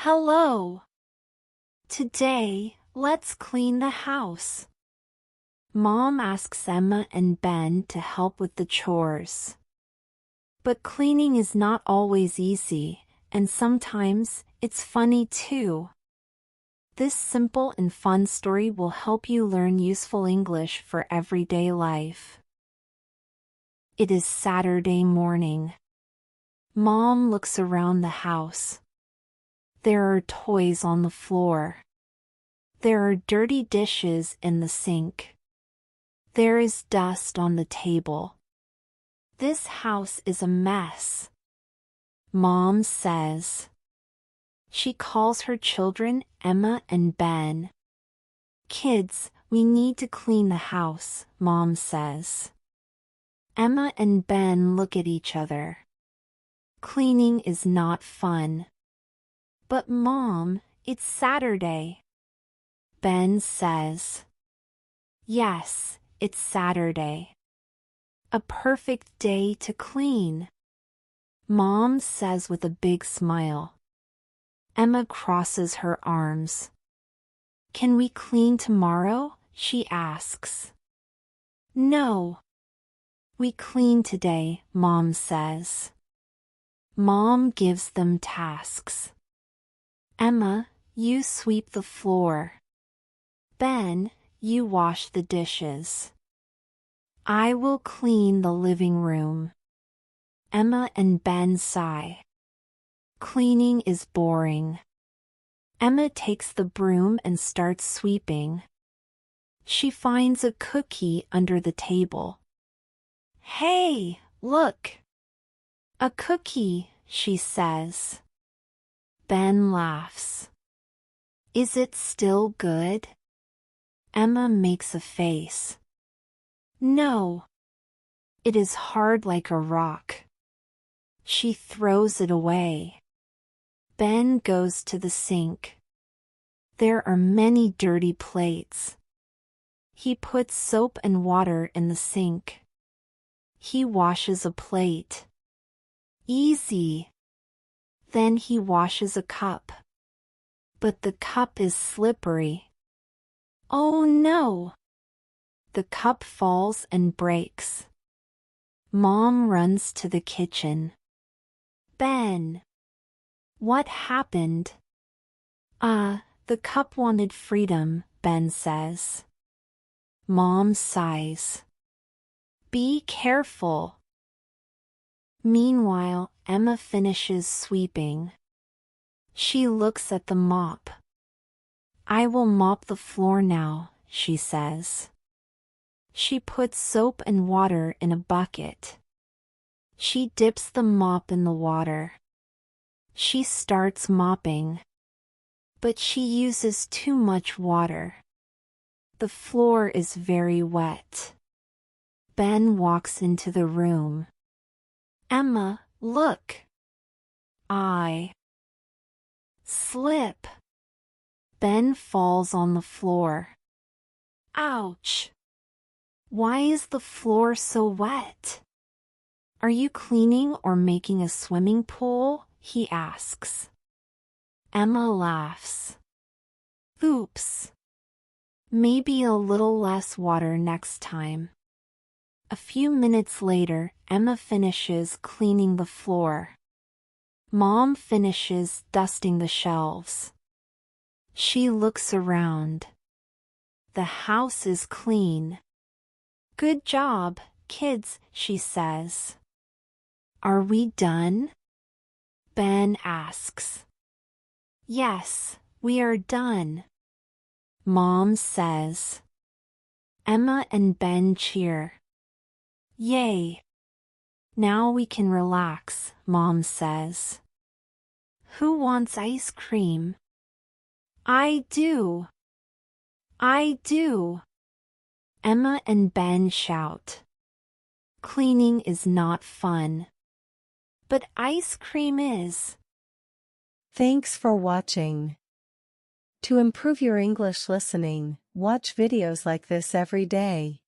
Hello. Today, let's clean the house. Mom asks Emma and Ben to help with the chores. But cleaning is not always easy, and sometimes it's funny too. This simple and fun story will help you learn useful English for everyday life. It is Saturday morning. Mom looks around the house. There are toys on the floor. There are dirty dishes in the sink. There is dust on the table. This house is a mess. Mom says. She calls her children Emma and Ben. Kids, we need to clean the house, Mom says. Emma and Ben look at each other. Cleaning is not fun. But Mom, it's Saturday. Ben says. Yes, it's Saturday. A perfect day to clean. Mom says with a big smile. Emma crosses her arms. Can we clean tomorrow? She asks. No. We clean today, Mom says. Mom gives them tasks. Emma, you sweep the floor. Ben, you wash the dishes. I will clean the living room. Emma and Ben sigh. Cleaning is boring. Emma takes the broom and starts sweeping. She finds a cookie under the table. Hey, look! A cookie, she says. Ben laughs. Is it still good? Emma makes a face. No. It is hard like a rock. She throws it away. Ben goes to the sink. There are many dirty plates. He puts soap and water in the sink. He washes a plate. Easy. Then he washes a cup. But the cup is slippery. Oh no! The cup falls and breaks. Mom runs to the kitchen. Ben. What happened? The cup wanted freedom, Ben says. Mom sighs. Be careful. Meanwhile, Emma finishes sweeping. She looks at the mop. I will mop the floor now, she says. She puts soap and water in a bucket. She dips the mop in the water. She starts mopping. But she uses too much water. The floor is very wet. Ben walks into the room. Emma, look. I slip. Ben falls on the floor. Ouch! Why is the floor so wet? Are you cleaning or making a swimming pool? He asks. Emma laughs. Oops. Maybe a little less water next time. A few minutes later, Emma finishes cleaning the floor. Mom finishes dusting the shelves. She looks around. The house is clean. Good job, kids, she says. Are we done? Ben asks. Yes, we are done. Mom says. Emma and Ben cheer. Yay! Now we can relax, Mom says. Who wants ice cream? I do. I do. Emma and Ben shout. Cleaning is not fun. But ice cream is. Thanks for watching. To improve your English listening, watch videos like this every day.